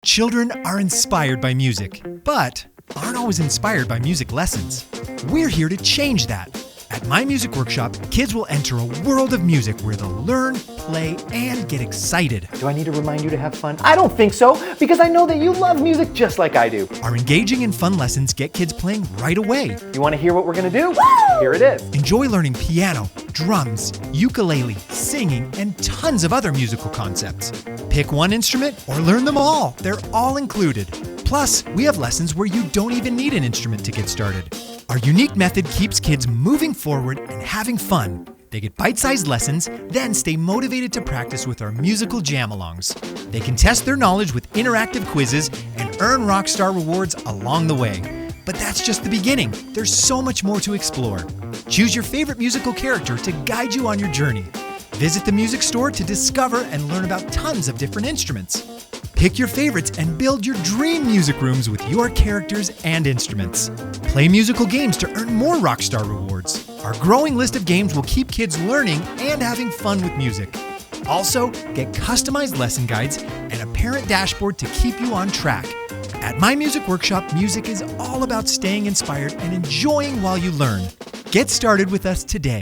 Children are inspired by music, but aren't always inspired by music lessons. We're here to change that. At My Music Workshop, kids will enter a world of music where they'll learn, play, and get excited. Do I need to remind you to have fun? I don't think so, because I know that you love music just like I do. Our engaging and fun lessons get kids playing right away. You want to hear what we're going to do? Woo! Here it is. Enjoy learning piano, drums, ukulele, singing, and tons of other musical concepts. Pick one instrument or learn them all. They're all included. Plus, we have lessons where you don't even need an instrument to get started. Our unique method keeps kids moving forward and having fun. They get bite-sized lessons, then stay motivated to practice with our musical jam-alongs. They can test their knowledge with interactive quizzes and earn Rockstar rewards along the way. But that's just the beginning. There's so much more to explore. Choose your favorite musical character to guide you on your journey. Visit the music store to discover and learn about tons of different instruments. Pick your favorites and build your dream music rooms with your characters and instruments. Play musical games to earn more Rockstar rewards. Our growing list of games will keep kids learning and having fun with music. Also, get customized lesson guides and a parent dashboard to keep you on track. At My Music Workshop, music is all about staying inspired and enjoying while you learn. Get started with us today.